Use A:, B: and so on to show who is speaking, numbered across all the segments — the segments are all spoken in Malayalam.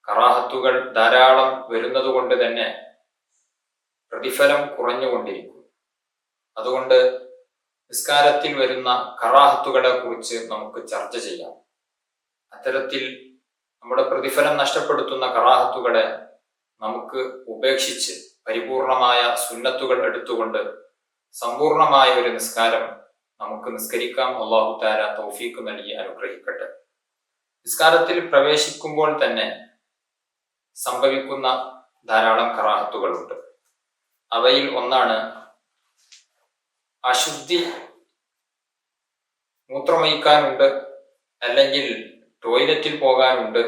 A: കറാഹത്തുകൾ ധാരാളം വരുന്നത് കൊണ്ട് തന്നെ പ്രതിഫലം കുറഞ്ഞുകൊണ്ടിരിക്കും. അതുകൊണ്ട് നിസ്കാരത്തിൽ വരുന്ന കറാഹത്തുകളെ കുറിച്ച് നമുക്ക് ചർച്ച ചെയ്യാം. അത്തരത്തിൽ നമ്മുടെ പ്രതിഫലം നഷ്ടപ്പെടുത്തുന്ന കറാഹത്തുകളെ നമുക്ക് ഉപേക്ഷിച്ച് പരിപൂർണമായ സുന്നത്തുകൾ എടുത്തുകൊണ്ട് സമ്പൂർണമായ ഒരു നിസ്കാരം നമുക്ക് നിസ്കരിക്കാം. അല്ലാഹു തആല തൗഫീഖ് നൽകി അനുഗ്രഹിക്കട്ടെ. നിസ്കാരത്തിൽ പ്രവേശിക്കുമ്പോൾ തന്നെ സംഭവിക്കുന്ന ധാരാളം കറാഹത്തുകളുണ്ട്. അവയിൽ ഒന്നാണ് അശുദ്ധി. മൂത്രമൊഴിക്കാനുണ്ട്, അല്ലെങ്കിൽ ടോയ്ലറ്റിൽ പോകാനുണ്ട്,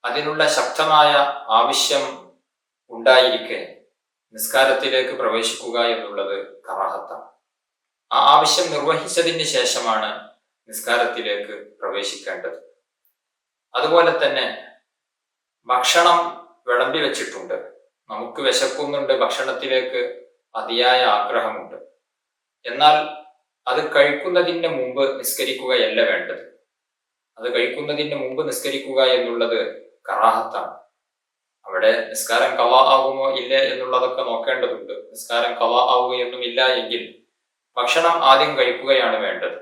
A: അതിനുള്ള ശക്തമായ ആവശ്യം ഉണ്ടായിരിക്കെ നിസ്കാരത്തിലേക്ക് പ്രവേശിക്കുക എന്നുള്ളത് കറാഹത്താണ്. ആ ആവശ്യം നിർവഹിച്ചതിന് ശേഷമാണ് നിസ്കാരത്തിലേക്ക് പ്രവേശിക്കേണ്ടത്. അതുപോലെ തന്നെ ഭക്ഷണം വിളമ്പി വെച്ചിട്ടുണ്ട്, നമുക്ക് വിശക്കുന്നുണ്ട്, ഭക്ഷണത്തിലേക്ക് അതിയായ ആഗ്രഹമുണ്ട്, എന്നാൽ അത് കഴിക്കുന്നതിന് മുമ്പ് നിസ്കരിക്കുകയല്ല വേണ്ടത്. അത് കഴിക്കുന്നതിന് മുമ്പ് നിസ്കരിക്കുക എന്നുള്ളത് കറാഹത്താണ്. അവിടെ നിസ്കാരം ഖളാ ആകുമോ ഇല്ല എന്നുള്ളതൊക്കെ നോക്കേണ്ടതുണ്ട്. നിസ്കാരം ഖളാ ആവുകയൊന്നും ഇല്ല എങ്കിൽ ഭക്ഷണം ആദ്യം കഴിക്കുകയാണ് വേണ്ടത്,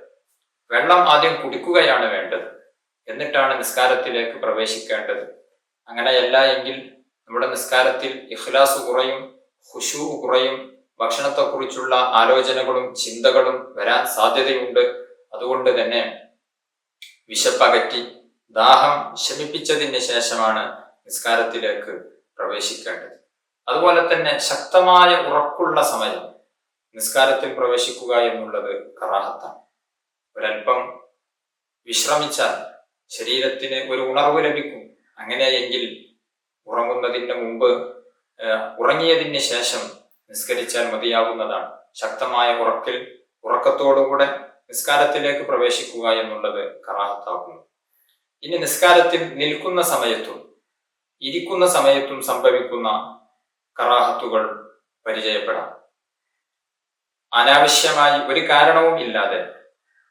A: വെള്ളം ആദ്യം കുടിക്കുകയാണ് വേണ്ടത്, എന്നിട്ടാണ് നിസ്കാരത്തിലേക്ക് പ്രവേശിക്കേണ്ടത്. അങ്ങനെയല്ല എങ്കിൽ നമ്മുടെ നിസ്കാരത്തിൽ ഇഖ്ലാസ് കുറയും, ഖുശൂ കുറയും, ഭക്ഷണത്തെക്കുറിച്ചുള്ള ആലോചനകളും ചിന്തകളും വരാൻ സാധ്യതയുണ്ട്. അതുകൊണ്ട് തന്നെ വിശപ്പകറ്റി ദാഹം ശമിപ്പിച്ചതിന് ശേഷമാണ് നിസ്കാരത്തിലേക്ക് പ്രവേശിക്കേണ്ടത്. അതുപോലെ തന്നെ ശക്തമായ ഉറക്കുള്ള സമയം നിസ്കാരത്തിൽ പ്രവേശിക്കുക എന്നുള്ളത് കറാഹത്താണ്. ഒരൽപ്പം വിശ്രമിച്ചാൽ ശരീരത്തിന് ഒരു ഉണർവ് ലഭിക്കും. അങ്ങനെയെങ്കിൽ ഉറങ്ങുന്നതിന് മുമ്പ് ഉറങ്ങിയതിന് ശേഷം നിസ്കരിച്ചാൽ മതിയാകുന്നതാണ്. ശക്തമായ ഉറക്കത്തോടുകൂടെ നിസ്കാരത്തിലേക്ക് പ്രവേശിക്കുക എന്നുള്ളത് കറാഹത്താകുന്നു. ഇനി നിസ്കാരത്തിൽ നിൽക്കുന്ന സമയത്തും ഇരിക്കുന്ന സമയത്തും സംഭവിക്കുന്ന കറാഹത്തുകൾ പരിചയപ്പെടാം. അനാവശ്യമായി ഒരു കാരണവും ഇല്ലാതെ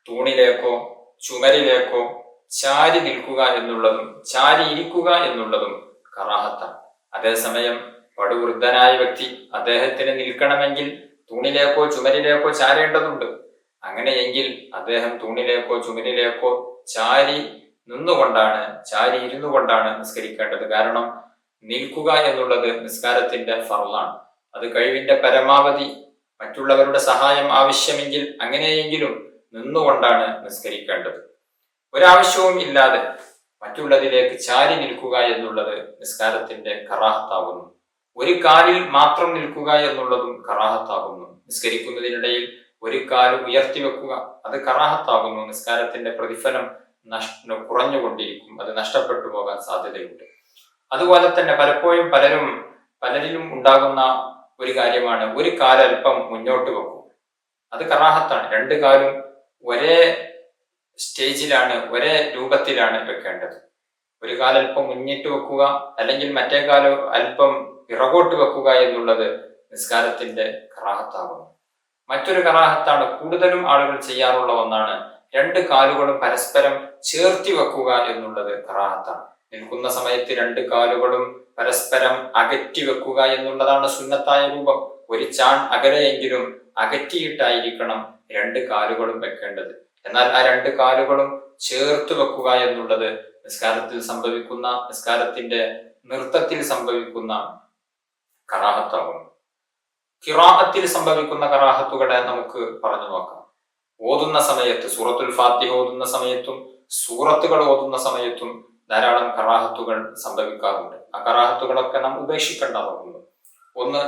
A: തൂണിലേക്കോ ചുമരിലേക്കോ ചാരി നിൽക്കുക എന്നുള്ളതും ചാരി ഇരിക്കുക എന്നുള്ളതും കറാഹത്താണ്. അതേസമയം പടുവൃദ്ധനായ വ്യക്തി, അദ്ദേഹത്തിന് നിൽക്കണമെങ്കിൽ തൂണിലേക്കോ ചുമരിലേക്കോ ചാരേണ്ടതുണ്ട്. അങ്ങനെയെങ്കിൽ അദ്ദേഹം തൂണിലേക്കോ ചുമരിലേക്കോ ചാരി ഇരുന്നു കൊണ്ടാണ് നിസ്കരിക്കേണ്ടത്. കാരണം നിൽക്കുക എന്നുള്ളത് നിസ്കാരത്തിന്റെ ഫർളാണ്. അത് കഴിവിന്റെ പരമാവധി മറ്റുള്ളവരുടെ സഹായം ആവശ്യമെങ്കിൽ അങ്ങനെയെങ്കിലും നിന്നുകൊണ്ടാണ് നിസ്കരിക്കേണ്ടത്. ഒരാവശ്യവും ഇല്ലാതെ മറ്റുള്ളതിലേക്ക് ചാരി നിൽക്കുക എന്നുള്ളത് നിസ്കാരത്തിന്റെ കറാഹത്താകുന്നു. ഒരു കാലിൽ മാത്രം നിൽക്കുക എന്നുള്ളതും കറാഹത്താകുന്നു. നിസ്കരിക്കുന്നതിനിടയിൽ ഒരു കാല് ഉയർത്തി വെക്കുക, അത് കറാഹത്താകുന്നു. നിസ്കാരത്തിന്റെ പ്രതിഫലം കുറഞ്ഞുകൊണ്ടിരിക്കും, അത് നഷ്ടപ്പെട്ടു പോകാൻ സാധ്യതയുണ്ട്. അതുപോലെ തന്നെ പലരിലും ഉണ്ടാകുന്ന ഒരു കാര്യമാണ് ഒരു കാല് അല്പം മുന്നോട്ട് വെക്കും. അത് കറാഹത്താണ്. രണ്ട് കാലും ഒരേ സ്റ്റേജിലാണ്, ഒരേ രൂപത്തിലാണ് വെക്കേണ്ടത്. ഒരു കാലൽപ്പം മുന്നിട്ട് വെക്കുക, അല്ലെങ്കിൽ മറ്റേ കാലം അല്പം പിറകോട്ട് വെക്കുക എന്നുള്ളത് നിസ്കാരത്തിന്റെ കറാഹത്താകുന്നു. മറ്റൊരു കറാഹത്താണ്, കൂടുതലും ആളുകൾ ചെയ്യാറുള്ള ഒന്നാണ്, രണ്ട് കാലുകളും പരസ്പരം ചേർത്തി വെക്കുക എന്നുള്ളത് കറാഹത്താണ്. നിൽക്കുന്ന സമയത്ത് രണ്ട് കാലുകളും പരസ്പരം അകറ്റി വെക്കുക എന്നുള്ളതാണ് സുന്നത്തായ രൂപം. ഒരു ചാൺ അകലെയെങ്കിലും അകറ്റിയിട്ടായിരിക്കണം രണ്ട് കാലുകളും വെക്കേണ്ടത്. എന്നാൽ ആ രണ്ട് കാലുകളും ചേർത്ത് വെക്കുക എന്നുള്ളത് നിസ്കാരത്തിന്റെ നൃത്തത്തിൽ സംഭവിക്കുന്ന കറാഹത്താകുന്നു. ഖിറാഅത്തിൽ സംഭവിക്കുന്ന കറാഹത്തുകളെ നമുക്ക് പറഞ്ഞു നോക്കാം. ഓതുന്ന സമയത്ത്, സൂറത്തുൽ ഫാത്തിഹ ഓതുന്ന സമയത്തും സൂറത്തുകൾ ഓതുന്ന സമയത്തും ധാരാളം കറാഹത്തുകൾ സംഭവിക്കാറുണ്ട്. ആ കറാഹത്തുകളൊക്കെ നാം ഉപേക്ഷിക്കേണ്ടതാകുന്നു. ഒന്ന്,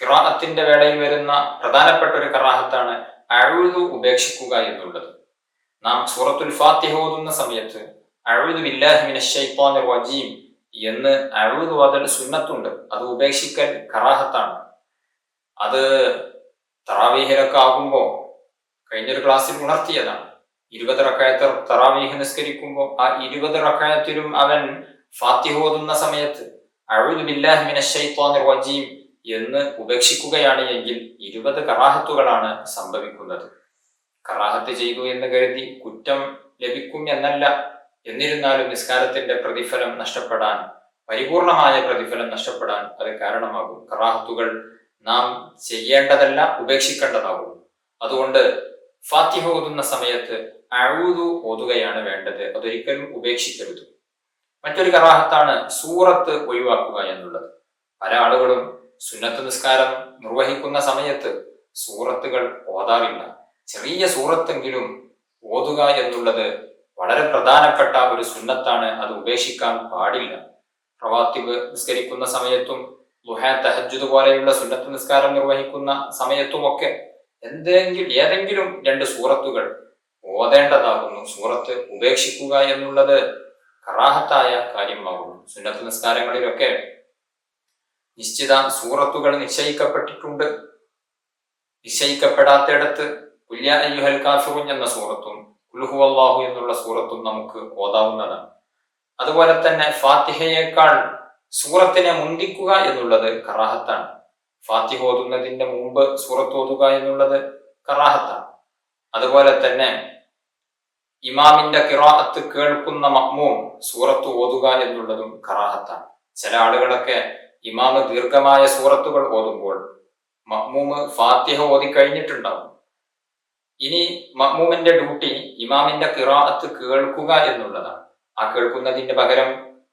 A: ഖിറാഅത്തിന്റെ വേളയിൽ വരുന്ന പ്രധാനപ്പെട്ട ഒരു കറാഹത്താണ് അഊദു ഉപേക്ഷിക്കുക എന്നുള്ളത്. നാം സൂറത്തുൽ ഫാത്തിഹ ഓതുന്ന സമയത്ത് അഊദു ബില്ലാഹി മിനശ് ശൈത്വാനിർ റജീം എന്ന് അഊദു ഓതൽ സുന്നത്തുണ്ട്. അത് ഉപേക്ഷിക്കൽ കറാഹത്താണ്. അത് തറാവീഹിലൊക്കെ ആകുമ്പോൾ കഴിഞ്ഞൊരു ക്ലാസ്സിൽ ഉണർത്തിയതാണ്. 20 റക്അത്ത് തറാവീഹ് നിസ്കരിക്കുമ്പോൾ ആ 20 റക്അത്തിലും അവൻ ഫാത്തിഹ ഓതുന്ന സമയത്ത് അഊദു ബില്ലാഹി മിനശ് ശൈത്വാനിർ റജീം എന്ന് ഉപേക്ഷിക്കുകയാണ് എങ്കിൽ 20 കറാഹത്തുകളാണ് സംഭവിക്കുന്നത്. കറാഹത്ത് ചെയ്തു എന്ന് കരുതി കുറ്റം ലഭിക്കും എന്നല്ല, എന്നിരുന്നാലും നിസ്കാരത്തിന്റെ പ്രതിഫലം നഷ്ടപ്പെടാൻ, പരിപൂർണമായ പ്രതിഫലം നഷ്ടപ്പെടാൻ അത് കാരണമാകും. കറാഹത്തുകൾ നാം ചെയ്യേണ്ടതല്ല, ഉപേക്ഷിക്കേണ്ടതാകും. അതുകൊണ്ട് ഫാത്തിഹ ഓതുന്ന സമയത്ത് അഊദു ഓതുകയാണ് വേണ്ടത്, അതൊരിക്കലും ഉപേക്ഷിക്കരുത്. മറ്റൊരു കറാഹത്താണ് സൂറത്ത് ഒഴിവാക്കുക എന്നുള്ളത്. പല ആളുകളും സുന്നത്ത് നിസ്കാരം നിർവഹിക്കുന്ന സമയത്ത് സൂറത്തുകൾ ഓതാറില്ല. ചെറിയ സൂറത്തെങ്കിലും ഓതുക എന്നുള്ളത് വളരെ പ്രധാനപ്പെട്ട ഒരു സുന്നത്താണ്, അത് ഉപേക്ഷിക്കാൻ പാടില്ല. റവാത്തിബ് നിസ്കരിക്കുന്ന സമയത്തും ളുഹ, തഹജ്ജുദ് പോലെയുള്ള സുന്നത്ത് നിസ്കാരം നിർവഹിക്കുന്ന സമയത്തുമൊക്കെ ഏതെങ്കിലും 2 സൂറത്തുകൾ ഓതേണ്ടതാകുന്നു. സൂറത്ത് ഉപേക്ഷിക്കുക എന്നുള്ളത് കറാഹത്തായ കാര്യമാകുന്നു. സുന്നത്ത് നിസ്കാരങ്ങളിലൊക്കെ നിശ്ചിത സൂറത്തുകൾ നിശ്ചയിക്കപ്പെട്ടിട്ടുണ്ട്. നിശ്ചയിക്കപ്പെടാത്തിടത്ത് ഖുൽ യാ അയ്യുഹൽ കാഫിറൂൻ എന്ന സൂറത്തും ഖുൽ ഹുവല്ലാഹു എന്നുള്ള സൂറത്തും നമുക്ക് ഓതാവുന്നതാണ്. അതുപോലെ തന്നെ ഫാത്തിഹയേക്കാൾ സൂറത്തിനെ മുന്തിക്കുക എന്നുള്ളത് കറാഹത്താണ്. ഫാത്തിഹ ഓതുന്നതിന്റെ മുമ്പ് സൂറത്ത് ഓതുക എന്നുള്ളത് കറാഹത്താണ്. അതുപോലെ തന്നെ ഇമാമിന്റെ ഖിറാഅത്ത് കേൾക്കുന്ന മഅ്മൂം സൂറത്ത് ഓതുക എന്നുള്ളതും കറാഹത്താണ്. ചില ആളുകളൊക്കെ ഇമാമ് ദീർഘമായ സൂറത്തുകൾ ഓതുമ്പോൾ മഅ്മൂമ് ഫാത്തിഹ ഓതി കഴിഞ്ഞിട്ടുണ്ടാവും. ഇനി മഅ്മൂമിന്റെ ഡ്യൂട്ടി ഇമാമിന്റെ ഖിറാഅത്ത് കേൾക്കുക എന്നുള്ളതാണ്. ആ കേൾക്കുന്നതിന്റെ പകരം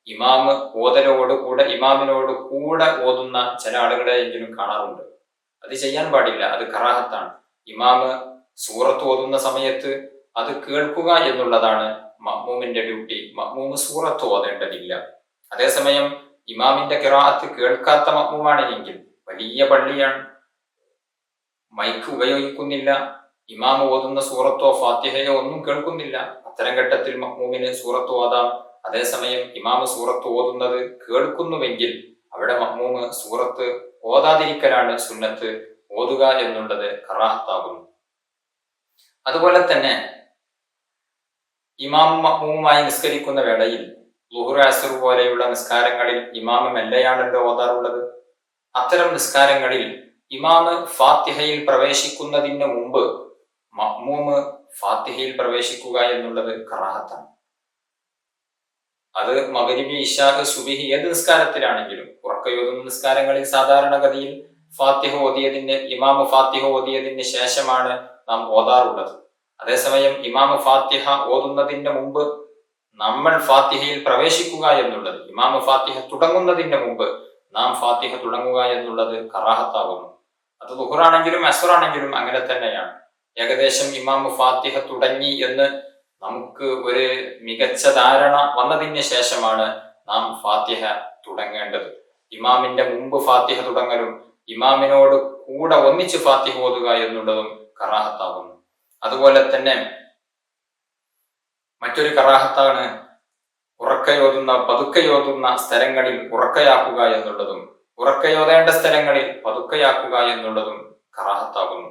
A: ഇമാമ് ഓതലോട് കൂടെ ഇമാമിനോട് കൂടെ ഓതുന്ന ചില ആളുകളെ എങ്കിലും കാണാറുണ്ട്. അത് ചെയ്യാൻ പാടില്ല, അത് കറാഹത്താണ്. ഇമാമ് സൂറത്ത് ഓതുന്ന സമയത്ത് അത് കേൾക്കുക എന്നുള്ളതാണ് മഅ്മൂമിന്റെ ഡ്യൂട്ടി. മഅ്മൂമ് സൂറത്ത് ഓതേണ്ടതില്ല. അതേസമയം ഇമാമിന്റെ ഖിറാഅത്ത് കേൾക്കാത്ത മഅ്മൂമാണെങ്കിൽ, വലിയ പള്ളിയാണ്, മൈക്ക് ഉപയോഗിക്കുന്നില്ല, ഇമാം ഓതുന്ന സൂറത്തോ ഫാത്തിഹയോ ഒന്നും കേൾക്കുന്നില്ല, അത്തരം ഘട്ടത്തിൽ മഅ്മൂമിന് സൂറത്ത് ഓതാം. അതേസമയം ഇമാം സൂറത്ത് ഓതുന്നത് കേൾക്കുന്നുവെങ്കിൽ അവിടെ മഅ്മൂമ് സൂറത്ത് ഓതാതിരിക്കലാണ് സുന്നത്ത്. ഓതുക എന്നുള്ളത് കറാഹത്താകുന്നു. അതുപോലെ തന്നെ ഇമാം മഅ്മൂമുമായി നിസ്കരിക്കുന്ന വേളയിൽ ളുഹ്ർ, അസ്ർ പോലെയുള്ള നിസ്കാരങ്ങളിൽ ഇമാമ് മെല്ലെയാണല്ലോ ഓതാറുള്ളത്. അത്തരം നിസ്കാരങ്ങളിൽ ഇമാമ് ഫാത്തിഹയിൽ പ്രവേശിക്കുന്നതിന് മുമ്പ് മഅ്മൂമ് ഫാത്തിഹയിൽ പ്രവേശിക്കുക എന്നുള്ളത് കറാഹത്താണ്. അത് മഗ്രിബ്, ഇശാ, സുബ്ഹി ഏത് നിസ്കാരത്തിലാണെങ്കിലും, ഉറക്കയോതുന്ന നിസ്കാരങ്ങളിൽ സാധാരണഗതിയിൽ ഇമാമ് ഫാത്തിഹ ഓതിയതിന് ശേഷമാണ് നാം ഓതാറുള്ളത്. അതേസമയം ഇമാമ് ഫാത്തിഹ ഓതുന്നതിന്റെ മുമ്പ് നമ്മൾ ഫാത്തിഹയിൽ പ്രവേശിക്കുക എന്നുള്ളത്, ഇമാമ് ഫാത്തിഹ തുടങ്ങുന്നതിന്റെ മുമ്പ് നാം ഫാത്തിഹ തുടങ്ങുക എന്നുള്ളത് കറാഹത്താകുന്നു. അത് ളുഹ്റാണെങ്കിലും അസ്റാണെങ്കിലും അങ്ങനെ തന്നെയാണ്. ഏകദേശം ഇമാമ് ഫാത്തിഹ തുടങ്ങി എന്ന് നമുക്ക് ഒരു മികച്ച ധാരണ വന്നതിന് ശേഷമാണ് നാം ഫാത്തിഹ തുടങ്ങേണ്ടത്. ഇമാമിന്റെ മുമ്പ് ഫാത്തിഹ തുടങ്ങലും ഇമാമിനോട് കൂടെ ഒന്നിച്ച് ഫാത്തിഹ ഓതുക എന്നുള്ളതും കറാഹത്താകുന്നു. അതുപോലെ തന്നെ മറ്റൊരു കറാഹത്താണ് പതുക്കയോതുന്ന സ്ഥലങ്ങളിൽ ഉറക്കയാക്കുക എന്നുള്ളതും, ഉറക്കയോതേണ്ട സ്ഥലങ്ങളിൽ പതുക്കയാക്കുക എന്നുള്ളതും കറാഹത്താകുന്നു.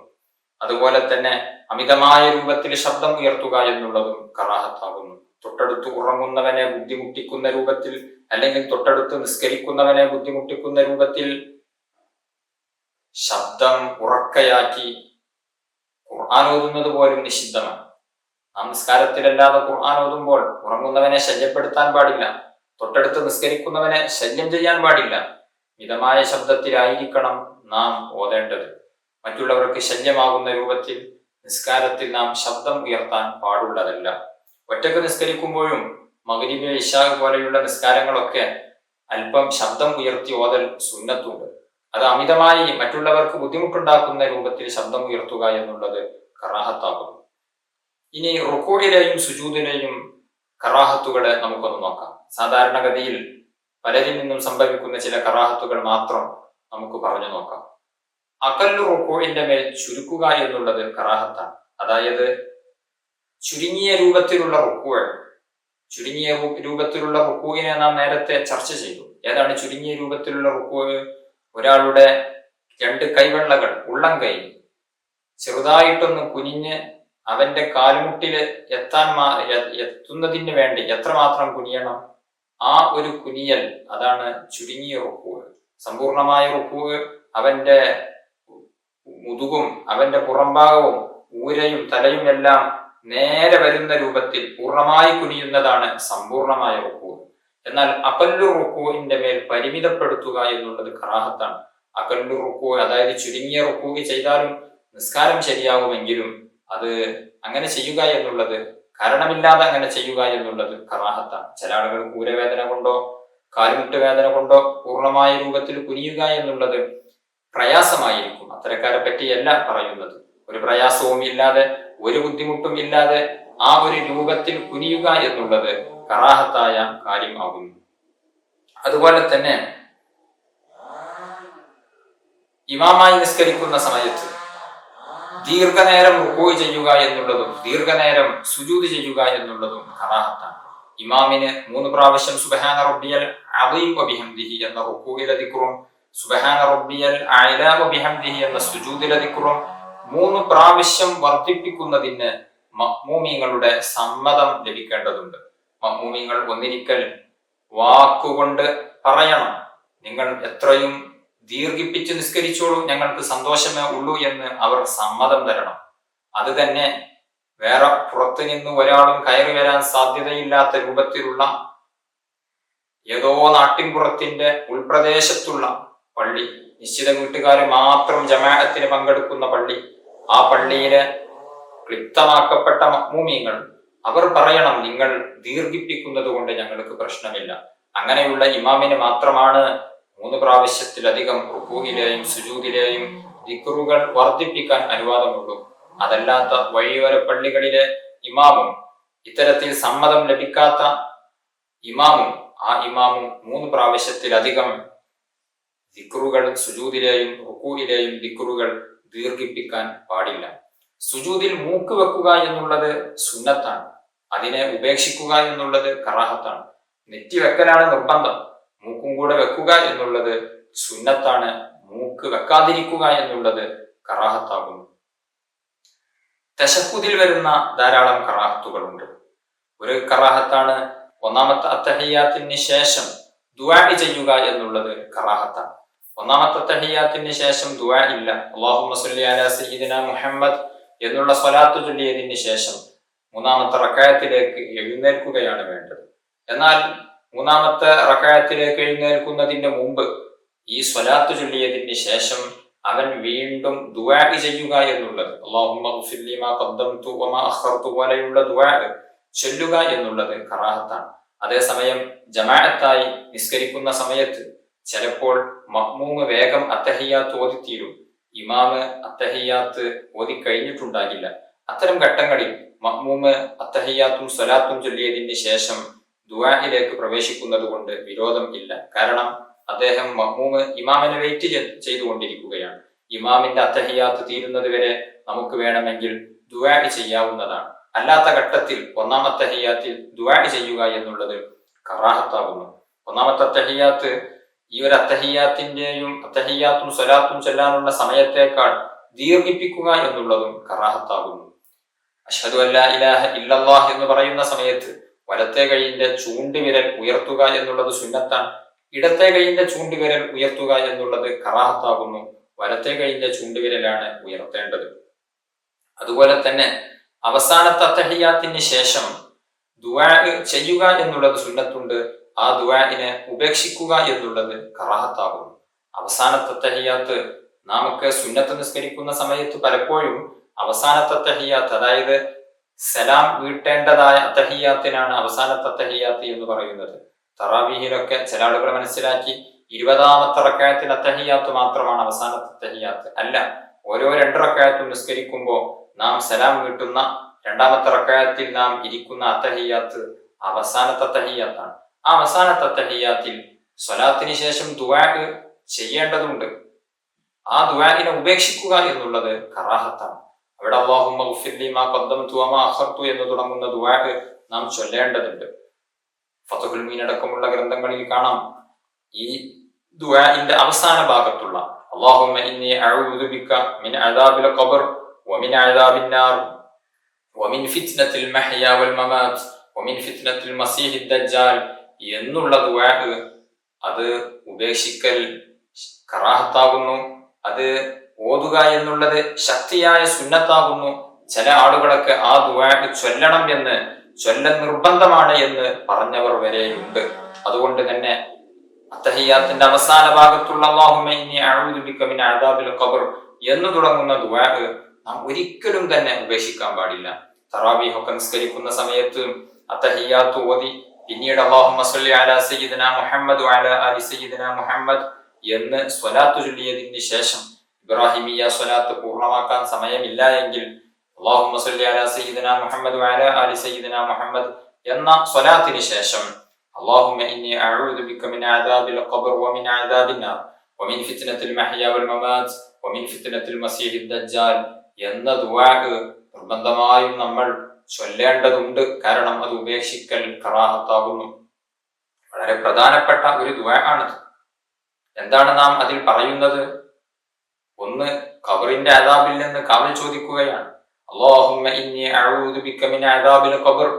A: അതുപോലെ തന്നെ അമിതമായ രൂപത്തിൽ ശബ്ദം ഉയർത്തുക എന്നുള്ളതും കറാഹത്താകുന്നു. തൊട്ടടുത്ത് ഉറങ്ങുന്നവനെ ബുദ്ധിമുട്ടിക്കുന്ന രൂപത്തിൽ, അല്ലെങ്കിൽ തൊട്ടടുത്ത് നിസ്കരിക്കുന്നവനെ ബുദ്ധിമുട്ടിക്കുന്ന രൂപത്തിൽ ശബ്ദം ഉറക്കയാക്കി ഖുർആൻ ഓതുന്നത് പോലും നിഷിദ്ധമാണ്. നാം നിസ്കാരത്തിലല്ലാതെ ഖുർആൻ ഓതുമ്പോൾ ഉറങ്ങുന്നവനെ ശല്യപ്പെടുത്താൻ പാടില്ല, തൊട്ടടുത്ത് നിസ്കരിക്കുന്നവനെ ശല്യം ചെയ്യാൻ പാടില്ല. മിതമായ ശബ്ദത്തിലായിരിക്കണം നാം ഓതേണ്ടത്. മറ്റുള്ളവർക്ക് ശല്യമാകുന്ന രൂപത്തിൽ നിസ്കാരത്തിൽ നാം ശബ്ദം ഉയർത്താൻ പാടുള്ളതല്ല. ഒറ്റക്ക് നിസ്കരിക്കുമ്പോഴും മഗ്രിബ്, ഇശാ പോലെയുള്ള നിസ്കാരങ്ങളൊക്കെ അല്പം ശബ്ദം ഉയർത്തി ഓതൽ സുന്നത്തുണ്ട്. അത് അമിതമായി മറ്റുള്ളവർക്ക് ബുദ്ധിമുട്ടുണ്ടാക്കുന്ന രൂപത്തിൽ ശബ്ദം ഉയർത്തുക എന്നുള്ളത് കറാഹത്താകുന്നു. ഇനി റുക്കൂഇലെയും സുജൂദിലെയും കറാഹത്തുകളെ നമുക്കൊന്ന് നോക്കാം. സാധാരണഗതിയിൽ പലരിൽ നിന്നും സംഭവിക്കുന്ന ചില കറാഹത്തുകൾ മാത്രം നമുക്ക് പറഞ്ഞു നോക്കാം. അഖല്ലു റുക്കൂഇന്റെ മേൽ ചുരുക്കുക എന്നുള്ളത് കറാഹത്താണ്. അതായത് ചുരുങ്ങിയ രൂപത്തിലുള്ള റുക്കൂഇനെ നാം നേരത്തെ ചർച്ച ചെയ്തു. ഏതാണ് ചുരുങ്ങിയ രൂപത്തിലുള്ള റുക്കൂഅ്? ഒരാളുടെ 2 കൈവെള്ളകൾ, ഉള്ളം കൈ ചെറുതായിട്ടൊന്ന് കുനിഞ്ഞ് അവന്റെ കാൽമുട്ടില് എത്തുന്നതിന് വേണ്ടി എത്രമാത്രം കുനിയണം, ആ ഒരു കുനിയൽ, അതാണ് ചുരുങ്ങിയ റുക്കൂഅ്. സമ്പൂർണമായ റുക്കൂഅ് അവന്റെ മുതുകും അവന്റെ പുറംഭാഗവും ഊരയും തലയും എല്ലാം നേരെ വരുന്ന രൂപത്തിൽ പൂർണ്ണമായി കുനിയുന്നതാണ് സമ്പൂർണമായ റുക്കൂ. എന്നാൽ അഖല്ലു റുക്കൂഇന്റെ മേൽ പരിമിതപ്പെടുത്തുക എന്നുള്ളത് കറാഹത്താണ്. അഖല്ലു റുക്കൂ അതായത് ചുരുങ്ങിയ റുക്കൂ ചെയ്താലും നിസ്കാരം ശരിയാകുമെങ്കിലും അത് അങ്ങനെ ചെയ്യുക എന്നുള്ളത്, കാരണമില്ലാതെ അങ്ങനെ ചെയ്യുക എന്നുള്ളത് കറാഹത്താണ്. ചില ആളുകൾ കൂരവേദന കൊണ്ടോ കാലുമുട്ട് വേദന കൊണ്ടോ പൂർണ്ണമായ രൂപത്തിൽ കുനിയുക എന്നുള്ളത് പ്രയാസമായിരിക്കും. അത്തരക്കാരെ പറ്റിയല്ല പറയുന്നത്. ഒരു പ്രയാസവും ഇല്ലാതെ ഒരു ബുദ്ധിമുട്ടും ഇല്ലാതെ ആ ഒരു രൂപത്തിൽ കുനിയുക എന്നുള്ളത് കറാഹത്തായ കാര്യമാകുന്നു. അതുപോലെ തന്നെ ഇമാമായി നിസ്കരിക്കുന്ന സമയത്ത് ദീർഘനേരം റുക്കൂ ചെയ്യുക എന്നുള്ളതും ദീർഘനേരം സുജൂദ് ചെയ്യുക എന്നുള്ളതും കറാഹത്താണ്. ഇമാമിന് 3 പ്രാവശ്യം സുബ്ഹാന റബ്ബിയൽ അദീം വബിഹംദിഹി എന്ന റുക്കൂഇലെ ദിക്റും സുബ്ഹാന റബ്ബിയൽ അഅ്ലാ വബിഹംദിഹി എന്ന സുജൂദിലെ ദിക്റും 3 പ്രാവശ്യം വർദ്ധിപ്പിക്കുന്നതിന് മഅ്മൂമീങ്ങളുടെ സമ്മതം ലഭിക്കേണ്ടതുണ്ട്. മഅ്മൂമീങ്ങൾ ഒന്നിരിക്കൽ വാക്കുകൊണ്ട് പറയണം, നിങ്ങൾ എത്രയും ദീർഘിപ്പിച്ച് നിസ്കരിച്ചോളൂ, ഞങ്ങൾക്ക് സന്തോഷമേ ഉള്ളൂ എന്ന് അവർ സമ്മതം തരണം. അത് തന്നെ വേറെ പുറത്തു നിന്ന് ഒരാളും കയറി വരാൻ സാധ്യതയില്ലാത്ത രൂപത്തിലുള്ള ഏതോ നാട്ടിൻപുറത്തിന്റെ ഉൾപ്രദേശത്തുള്ള പള്ളി, നിശ്ചിത വീട്ടുകാർ മാത്രം ജമാഅത്തിന് പങ്കെടുക്കുന്ന പള്ളി, ആ പള്ളിയിലെ ക്ലിപ്തമാക്കപ്പെട്ട മഅ്മൂമീങ്ങൾ അവർ പറയണം, നിങ്ങൾ ദീർഘിപ്പിക്കുന്നത് കൊണ്ട് ഞങ്ങൾക്ക് പ്രശ്നമില്ല. അങ്ങനെയുള്ള ഇമാമിന് മാത്രമാണ് 3 പ്രാവശ്യത്തിലധികം റുക്കൂഇലെയും സുജൂദിലെയും ദിക്റുകൾ വർദ്ധിപ്പിക്കാൻ അനുവാദമുള്ളൂ. അതല്ലാത്ത വഴിയോര പള്ളികളിലെ ഇമാമും ഇത്തരത്തിൽ സമ്മതം ലഭിക്കാത്ത ഇമാമും ആ ഇമാമും 3 പ്രാവശ്യത്തിലധികം ദിക്റുകൾ സുജൂദിലെയും റുക്കൂഇലെയും ദിക്റുകൾ ദീർഘിപ്പിക്കാൻ പാടില്ല. സുജൂദിൽ മൂക്ക് വെക്കുക എന്നുള്ളത് സുന്നത്താണ്, അതിനെ ഉപേക്ഷിക്കുക എന്നുള്ളത് കറാഹത്താണ്. നെറ്റി വെക്കലാണ് നിർബന്ധം, മൂക്കും കൂടെ വെക്കുക എന്നുള്ളത് സുന്നത്താണ്. മൂക്ക് വെക്കാതിരിക്കുക എന്നുള്ളത് കറാഹത്താകുന്നു. തശഹുദിൽ വരുന്ന ധാരാളം കറാഹത്തുകളുണ്ട്. ഒരു കറാഹത്താണ് ഒന്നാമത്തെ അത്തഹിയ്യാത്തിന് ശേഷം ദുആ ചെയ്യുക എന്നുള്ളത് കറാഹത്താണ്. ഒന്നാമത്തെ അത്തഹിയ്യാത്തിന് ശേഷം ദുആ ഇല്ല. അല്ലാഹുമ്മ സ്വല്ലി അലാ സയ്യിദിനാ മുഹമ്മദ് എന്നുള്ള സ്വലാത്ത് ചൊല്ലിയതിന് ശേഷം 3-ാമത്തെ റക്അത്തിലേക്ക് എഴുന്നേൽക്കുകയാണ് വേണ്ടത്. എന്നാൽ 3-ാമത്തെ റക്അത്തിലേക്ക് എഴുന്നേൽക്കുന്നതിന്റെ മുമ്പ് ഈ സ്വലാത്ത് ചൊല്ലിയതിന് ശേഷം അവൻ വീണ്ടും ദുആ ചെയ്യുക എന്നുള്ളത്, അല്ലാഹുമ്മ ഗ്ഫിർ ലി മാ ഖദ്ദംതു വമാ അഖർതു പോലെയുള്ള ദുആ ചൊല്ലുക എന്നുള്ളത് കറാഹത്താണ്. അതേസമയം ജമാഅത്തായി നിസ്കരിക്കുന്ന സമയത്ത് ചിലപ്പോൾ മഅ്മൂമ് വേഗം അത്തഹിയ്യാത്ത് ഓതിത്തീരും, ഇമാമ് അത്തഹിയ്യാത്ത് ഓതി കഴിഞ്ഞിട്ടുണ്ടാകില്ല. അത്തരം ഘട്ടങ്ങളിൽ മഅ്മൂമ് അത്തഹിയ്യാത്തും സ്വലാത്തും ചൊല്ലിയതിന് ശേഷം ദുആയിലേക്ക് പ്രവേശിക്കുന്നത് കൊണ്ട് വിരോധം ഇല്ല. കാരണം അദ്ദേഹം മഅ്മൂമ് ഇമാമിനെ വെയിറ്റ് ചെയ്തുകൊണ്ടിരിക്കുകയാണ്. ഇമാമിന്റെ അത്തഹിയ്യാത്ത് തീരുന്നത് വരെ നമുക്ക് വേണമെങ്കിൽ ദുആ ചെയ്യാവുന്നതാണ്. അല്ലാത്ത ഘട്ടത്തിൽ 1-ാം അത്തഹിയ്യാത്തിൽ ദുആ ചെയ്യുക എന്നുള്ളത് കറാഹത്താകുന്നു. 1-ാമത്തെ അത്തഹിയ്യാത്ത് ഈ ഒരു അത്തഹിയ്യാത്തും സ്വലാത്തും ചൊല്ലാനുള്ള സമയത്തേക്കാൾ ദീർഘിപ്പിക്കുക എന്നുള്ളതും കറാഹത്താകുന്നു. അഷ്ഹദു അല്ലാ ഇലാഹ ഇല്ലല്ലാഹ് എന്ന് പറയുന്ന സമയത്ത് വലത്തെ കൈയിന്റെ ചൂണ്ടുവിരൽ ഉയർത്തുക എന്നുള്ളത് സുന്നത്താണ്. ഇടത്തെ കൈയിന്റെ ചൂണ്ടുവിരൽ ഉയർത്തുക എന്നുള്ളത് കറാഹത്താകുന്നു. വലത്തെ കൈയിന്റെ ചൂണ്ടുവിരലാണ് ഉയർത്തേണ്ടത്. അതുപോലെ തന്നെ അവസാനത്തെ അത്തഹിയ്യാത്തിന് ശേഷം ദുആ ചെയ്യുക എന്നുള്ളത് സുന്നത്തുണ്ട്. ആ ദുആഇനെ ഉപേക്ഷിക്കുക എന്നുള്ളത് കറാഹത്താകുന്നു. അവസാനത്തെ അത്തഹിയ്യാത്ത് നമുക്ക് സുന്നത്ത് നിസ്കരിക്കുന്ന സമയത്ത് പലപ്പോഴും അവസാനത്തെ അത്തഹിയ്യാത്ത്, അതായത് സലാം വീട്ടേണ്ടതായ അത്തഹിയ്യാത്തിനാണ് അവസാനത്തെ അത്തഹിയ്യാത്ത് എന്ന് പറയുന്നത്. തറാവീഹിലൊക്കെ ചില ആളുകൾ മനസ്സിലാക്കി 20-ാമത്തെ റക്അത്തിൽ അത്തഹിയ്യാത്ത് മാത്രമാണ് അവസാനത്തെ അത്തഹിയ്യാത്ത്. അല്ല, ഓരോ 2 റക്അത്തും നിസ്കരിക്കുമ്പോൾ നാം സലാം വീട്ടുന്ന 2-ാമത്തെ റക്അത്തിൽ നാം ഇരിക്കുന്ന അത്തഹിയ്യാത്ത് അവസാനത്തെ അത്തഹിയ്യാത്താണ്. ആ അവസാനത്തെ അത്തഹിയ്യാത്തിൽ സ്വലാത്തിന് ശേഷം ദുആ ചെയ്യേണ്ടതുണ്ട്. ആ ദുആഇനെ ഉപേക്ഷിക്കുക എന്നുള്ളത് കറാഹത്താണ്. അവിടെ അല്ലാഹുമ്മ ഗ്ഫിർ ലി മാ ഖദ്ദംതു വമാ അഖർതു എന്ന് തുടങ്ങുന്ന ദുആ നാം ചൊല്ലേണ്ടതുണ്ട്. ഫത്ഹുൽ മീൻ അടക്കമുള്ള ഗ്രന്ഥങ്ങളിൽ കാണാം ഈ ദുആഇന്റെ അവസാന ഭാഗത്തുള്ള അല്ലാഹുമ്മ ഇന്നി അഊദു ബിക മിൻ അദാബിൽ ഖബ്ർ വമിൻ അദാബിൻ നാർ വമിൻ ഫിത്നത്തിൽ മഹ്യാ വൽ മമാത് വമിൻ ഫിത്നത്തിൽ മസീഹി ദജ്ജാൽ എന്നുള്ള ദുആ അത് ഉപേക്ഷിക്കൽ കറാഹത്താകുന്നു. അത് ഓതുക എന്നുള്ളത് ശക്തിയായ സുന്നത്താകുന്നു. ചില ആളുകളൊക്കെ ആ ദുആ ചൊല്ലണം എന്ന്, ചൊല്ലൽ നിർബന്ധമാണ് എന്ന് പറഞ്ഞവർ വരെയുണ്ട്. അതുകൊണ്ട് തന്നെ അത്തഹിയ്യാത്തിന്റെ അവസാന ഭാഗത്തുള്ള അല്ലാഹുമ്മ ഇന്നി അഊദു ബിക മിൻ അദാബിൽ ഖബർ എന്ന് തുടങ്ങുന്ന ദുആ നാം ഒരിക്കലും തന്നെ ഉപേക്ഷിക്കാൻ പാടില്ല. തറാവീഹ് ഒക്കെ നിസ്കരിക്കുന്ന സമയത്ത് അത്തഹിയ്യാത്ത് ഓതി പിന്നീട് അല്ലാഹുമ്മ സ്വല്ലി അലാ സയ്യിദിനാ മുഹമ്മദ് വഅലാ ആലി സയ്യിദിനാ മുഹമ്മദ് എന്ന് സ്വലാത്ത് ചൊല്ലിയതിന് ശേഷം ഇബ്രാഹിമിയ സ്വലാത്ത് പൂർണ്ണമാക്കാൻ സമയമില്ല എങ്കിൽ അല്ലാഹുമ്മ സ്വല്ലി അലാ സയ്യിദിനാ മുഹമ്മദ് വഅലാ ആലി സയ്യിദിനാ മുഹമ്മദ് എന്ന സ്വലാത്തിന് ശേഷം اللهم إني أعوذ بك من عذاب القبر ومن عذاب النار ومن فتنة المحيا والممات ومن فتنة المسيح الدجال എന്ന ദുആ നിർബന്ധമായും നമ്മൾ ചൊല്ലേണ്ടതുണ്ട്. കാരണം അത് ഉപേക്ഷിക്കൽ കറാഹത്താകുന്നു. വളരെ പ്രധാനപ്പെട്ട ഒരു ദുആ ആണിത്. എന്താണ് നാം അതിൽ പറയുന്നത്? ഒന്ന്, ഖബറിന്റെ അദാബിൽ നിന്ന് കാവൽ ചോദിക്കുകയാണ്. അല്ലാഹുമ്മ ഇന്നി അഊദു ബിക മിൻ അദാബിൽ ഖബർ,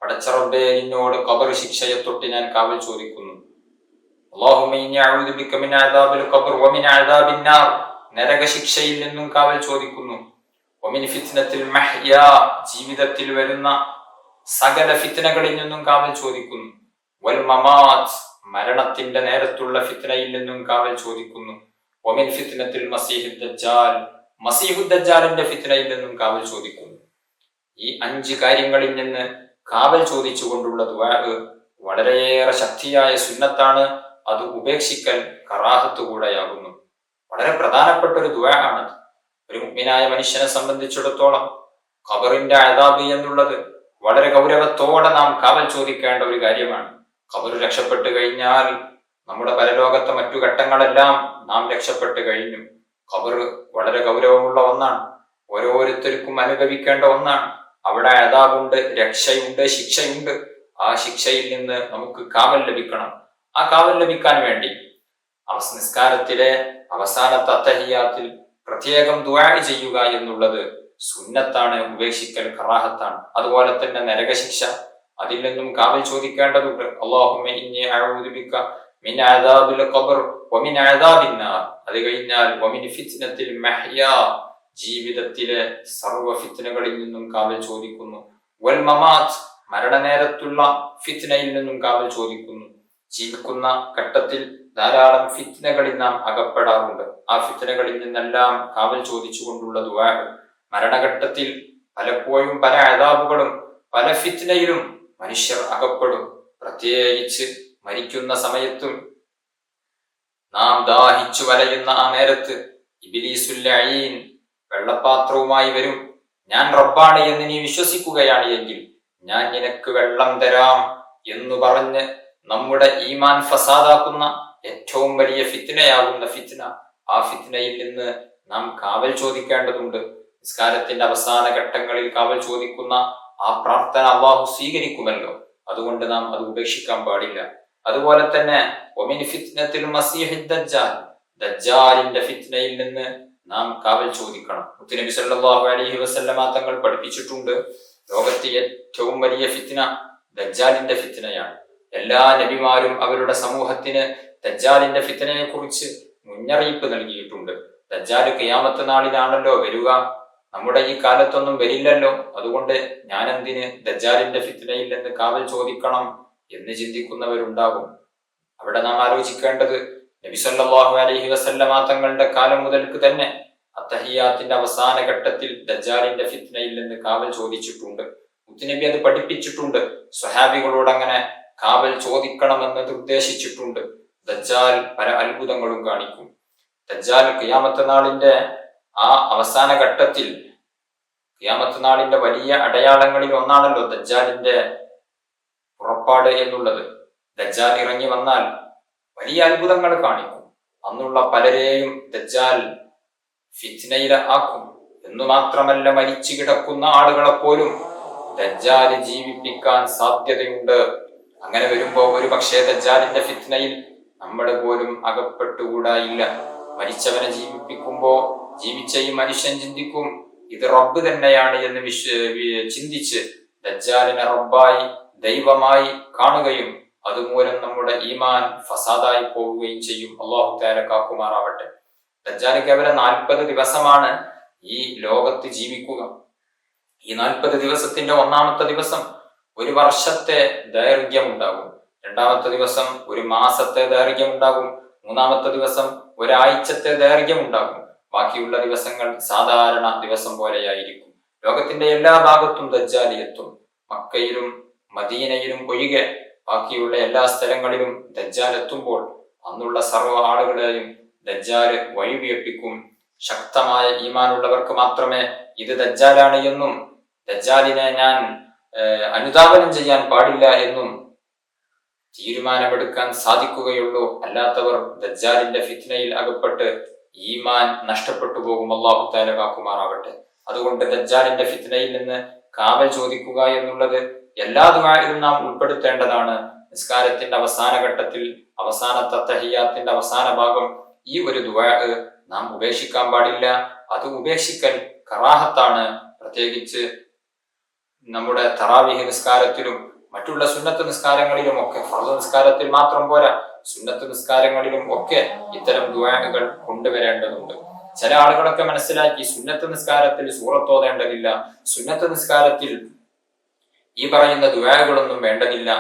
A: പടച്ച റബ്ബേ നിന്നോട് ഖബർ ശിക്ഷയെ തൊട്ട് ഞാൻ കാവൽ ചോദിക്കുന്നു. അല്ലാഹുമ്മ ഇന്നി അഊദു ബിക മിൻ അദാബിൽ ഖബർ വമിൻ അദാബിൻ നാർ, നരക ശിക്ഷയിൽ നിന്നും കാവൽ ചോദിക്കുന്നു. വമിൻ ഫിത്നത്തിൽ മഹ്യാ, ജീവിതത്തിൽ വരുന്ന സകല ഫിത്നകളിൽ നിന്നും കാവൽ ചോദിക്കുന്നു. വൽ മമാത്, മരണത്തിന്റെ നേരത്തുള്ള ഫിത്നയിൽ നിന്നും കാവൽ ചോദിക്കുന്നു. വമിൻ ഫിത്നത്തിൽ മസീഹുദ് ദജ്ജാൽ, മസീഹുദ് ദജ്ജാലിന്റെ ഫിത്നയിൽ നിന്നും കാവൽ ചോദിക്കുന്നു. ഈ 5 കാര്യങ്ങളിൽ നിന്ന് കാവൽ ചോദിച്ചുകൊണ്ടുള്ള ദുആ വളരെയേറെ ശക്തിയായ സുന്നത്താണ്. അത് ഉപേക്ഷിക്കൽ കറാഹത്ത് കൂടെയാകുന്നു. വളരെ പ്രധാനപ്പെട്ട ഒരു ദുആ ആണ്. ഒരു മുഅ്മിനായ മനുഷ്യനെ സംബന്ധിച്ചിടത്തോളം ഖബറിന്റെ അദാബ് എന്നുള്ളത് വളരെ ഗൗരവത്തോടെ നാം കാവൽ ചോദിക്കേണ്ട ഒരു കാര്യമാണ്. ഖബർ രക്ഷപ്പെട്ടു കഴിഞ്ഞാൽ നമ്മുടെ പരലോകത്തെ മറ്റു ഘട്ടങ്ങളെല്ലാം നാം രക്ഷപ്പെട്ടു കഴിഞ്ഞു. ഖബർ വളരെ ഗൗരവമുള്ള ഒന്നാണ്, ഓരോരുത്തർക്കും അനുഭവിക്കേണ്ട ഒന്നാണ്. അവിടെ അദാബുണ്ട്, രക്ഷയുണ്ട്, ശിക്ഷയുണ്ട്. ആ ശിക്ഷയിൽ നിന്ന് നമുക്ക് കാവൽ ലഭിക്കണം. ആ കാവൽ ലഭിക്കാൻ വേണ്ടി നിസ്കാരത്തിലെ അവസാനത്തെ അത്തഹിയ്യാത്തിൽ പ്രത്യേകം ദുആ ചെയ്യുക എന്നുള്ളത് സുന്നത്താണ്, ഉപേക്ഷിക്കൽ കറാഹത്താണ്. അതുപോലെ തന്നെ നരകശിക്ഷ, അതിൽ നിന്നും കാവൽ ചോദിക്കേണ്ടതുണ്ട്. അല്ലാഹുമ്മ ഇന്നി അഊദു ബിക മിൻ അദാബിൽ ഖബർ വമിൻ അദാബിൻ നാർ, അത് കഴിഞ്ഞാൽ വമിൻ ഫിത്നത്തിൽ മഹ്യാ, ജീവിതത്തിലെ സർവ്വ ഫിത്നകളിൽ നിന്നും കാവൽ ചോദിക്കുന്നു. വൽ മമാത്, മരണനേരത്തുള്ള ഫിത്നയിൽ നിന്നും കാവൽ ചോദിക്കുന്നു. ജീവിക്കുന്ന ഘട്ടത്തിൽ ധാരാളം ഫിത്നകളിൽ നാം അകപ്പെടാറുണ്ട്. ആ ഫിത്നകളിൽ നിന്നെല്ലാം കാവൽ ചോദിച്ചുകൊണ്ടുള്ള ദുആ. മരണഘട്ടത്തിൽ പലപ്പോഴും പല അദാബുകളും പല ഫിത്നയിലും മനുഷ്യർ അകപ്പെടും. പ്രത്യേകിച്ച് മരിക്കുന്ന സമയത്തും നാം ദാഹിച്ചു വലയുന്ന ആ നേരത്ത് ഇബ്ലീസുൽ ലഈൻ വെള്ളപ്പാത്രവുമായി വരും. ഞാൻ റബ്ബാണ് എന്ന് നീ വിശ്വസിക്കുകയാണ് എങ്കിൽ ഞാൻ നിനക്ക് വെള്ളം തരാം എന്ന് പറഞ്ഞ് നമ്മുടെ ഈമാൻ ഫസാദാക്കുന്ന ഏറ്റവും വലിയ ഫിത്നയാകുന്ന ഫിത്ന, ആ ഫിത്നയിൽ നിന്ന് നാം കാവൽ ചോദിക്കേണ്ടതുണ്ട്. നിസ്കാരത്തിന്റെ അവസാന ഘട്ടങ്ങളിൽ കാവൽ ചോദിക്കുന്ന ആ പ്രാർത്ഥന അല്ലാഹു സ്വീകരിക്കുമല്ലോ. അതുകൊണ്ട് നാം അത് ഉപേക്ഷിക്കാൻ പാടില്ല. അതുപോലെ തന്നെ വമിൻ ഫിത്നത്തിൽ മസീഹിദ് ദജ്ജാൽ, ദജ്ജാലിന്റെ ഫിത്നയിൽ നിന്ന് നാം കാവൽ ചോദിക്കണം. മുത്തുനബി സല്ലല്ലാഹു അലൈഹി വസല്ലമ തങ്ങൾ പഠിപ്പിച്ചിട്ടുണ്ട്, ലോകത്തെ ഏറ്റവും വലിയ ഫിത്ന ദജ്ജാലിന്റെ ഫിത്നയാണ്. എല്ലാ നബിമാരും അവരുടെ സമൂഹത്തിന് ദജ്ജാലിന്റെ ഫിത്നയെ കുറിച്ച് മുന്നറിയിപ്പ് നൽകിയിട്ടുണ്ട്. ദജ്ജാൽ ഖിയാമത്ത് നാളിലാണല്ലോ വരിക, നമ്മുടെ ഈ കാലത്തൊന്നും വരില്ലല്ലോ. അതുകൊണ്ട് ഞാൻ എന്തിന് ദജ്ജാലിന്റെ ഫിത്നയിൽ നിന്ന് കാവൽ ചോദിക്കണം എന്ന് ചിന്തിക്കുന്നവരുണ്ടാകും. അവിടെ നാം ആലോചിക്കേണ്ടത്, നബി സല്ലല്ലാഹു അലൈഹി വസല്ലമ തങ്ങളുടെ കാലം മുതൽക്ക് തന്നെ അത്തഹിയ്യാത്തിന്റെ അവസാന ഘട്ടത്തിൽ ദജ്ജാലിന്റെ ഫിത്നയിൽ നിന്ന് കാവൽ ചോദിച്ചിട്ടുണ്ട്. മുത്തുനബി അത് പഠിപ്പിച്ചിട്ടുണ്ട്. സ്വഹാബികളോട് അങ്ങനെ കാവൽ ചോദിക്കണമെന്ന് നിർദ്ദേശിച്ചിട്ടുണ്ട്. ദജ്ജാൽ പല അത്ഭുതങ്ങളും കാണിക്കും. ദജ്ജാൽ ഖിയാമത്ത് നാളിന്റെ ആ അവസാന ഘട്ടത്തിൽ, ഖിയാമത്ത് നാളിന്റെ വലിയ അടയാളങ്ങളിൽ ഒന്നാണല്ലോ ദജ്ജാലിന്റെ പുറപ്പാട് എന്നുള്ളത്. ദജ്ജാൽ ഇറങ്ങി വന്നാൽ വലിയ അത്ഭുതങ്ങൾ കാണിക്കും. അന്നുള്ള പലരെയും ദജ്ജാൽ ഫിത്നയിൽ ആക്കും. എന്നു മാത്രമല്ല, മരിച്ചു കിടക്കുന്ന ആളുകളെ പോലും ദജ്ജാൽ ജീവിപ്പിക്കാൻ സാധ്യതയുണ്ട്. അങ്ങനെ വരുമ്പോ ഒരു പക്ഷേ ദജ്ജാലിന്റെ ഫിത്നയിൽ നമ്മൾ പോലും അകപ്പെട്ടുകൂടായില്ല. മരിച്ചവനെ ജീവിപ്പിക്കുമ്പോ ജീവിച്ച ഈ മനുഷ്യൻ ചിന്തിക്കും, ഇത് റബ്ബ് തന്നെയാണ് എന്ന് ചിന്തിച്ച് ദജ്ജാലിനെ റബ്ബായി, ദൈവമായി കാണുകയും അതുമൂലം നമ്മുടെ ഈമാൻ ഫസാദായി പോവുകയും ചെയ്യും. അല്ലാഹു തആല കാക്കുമാറാവട്ടെ. ദജ്ജാൽ കേവലം 40 ദിവസമാണ് ഈ ലോകത്ത് ജീവിക്കുക. ഈ 40 ദിവസത്തിന്റെ ഒന്നാമത്തെ ദിവസം ഒരു വർഷത്തെ ദൈർഘ്യം ഉണ്ടാകും, രണ്ടാമത്തെ ദിവസം ഒരു മാസത്തെ ദൈർഘ്യം ഉണ്ടാകും, മൂന്നാമത്തെ ദിവസം ഒരാഴ്ചത്തെ ദൈർഘ്യം ഉണ്ടാകും. ബാക്കിയുള്ള ദിവസങ്ങൾ സാധാരണ ദിവസം പോലെയായിരിക്കും. ലോകത്തിന്റെ എല്ലാ ഭാഗത്തും ദജ്ജാൽ എത്തും. മക്കയിലും മദീനയിലും ഒഴികെ ബാക്കിയുള്ള എല്ലാ സ്ഥലങ്ങളിലും ദജ്ജാൽ എത്തുമ്പോൾ അന്നുള്ള സർവ്വ ആളുകളെയും ദജ്ജാൽ വഴിവിയപ്പിക്കും. ശക്തമായ ഈമാനുള്ളവർക്ക് മാത്രമേ ഇത് ദജ്ജാലാണ് എന്നും ദജ്ജാലിനെ ഞാൻ അനുധാവനം ചെയ്യാൻ പാടില്ല എന്നും തീരുമാനമെടുക്കാൻ സാധിക്കുകയുള്ളൂ. അല്ലാത്തവർ ദജ്ജാലിന്റെ ഫിത്നയിൽ അകപ്പെട്ട് ഈമാൻ നഷ്ടപ്പെട്ടു പോകും. അല്ലാഹു തആല കാക്കുമാറാവട്ടെ. അതുകൊണ്ട് ദജ്ജാലിന്റെ ഫിത്നയിൽ നിന്ന് കാവൽ ചോദിക്കുക എന്നുള്ളത് എല്ലാ ദുആയിലും നാം ഉൾപ്പെടുത്തേണ്ടതാണ്. നിസ്കാരത്തിന്റെ അവസാന ഘട്ടത്തിൽ, അവസാനത്തെ തഹിയ്യാത്തിന്റെ അവസാന ഭാഗം, ഈ ഒരു ദുആ നാം ഉപേക്ഷിക്കാൻ പാടില്ല. അത് ഉപേക്ഷിക്കൽ കറാഹത്താണ്. പ്രത്യേകിച്ച് നമ്മുടെ തറാവീഹ് നിസ്കാരത്തിലും മറ്റുള്ള സുന്നത്ത് നിസ്കാരങ്ങളിലും ഒക്കെ, ഫർദ് നിസ്കാരത്തിൽ മാത്രം പോരാ, സുന്നത്ത് നിസ്കാരങ്ങളിലും ഒക്കെ ഇത്തരം ദുആകൾ കൊണ്ടുവരേണ്ടതുണ്ട്. ചില ആളുകളൊക്കെ മനസ്സിലാക്കി സുന്നത്ത് നിസ്കാരത്തിൽ സൂറത്ത് ഓതേണ്ടതില്ല, സുന്നത്ത് നിസ്കാരത്തിൽ ഈ പറയുന്ന ദുആകളൊന്നും വേണ്ടതില്ല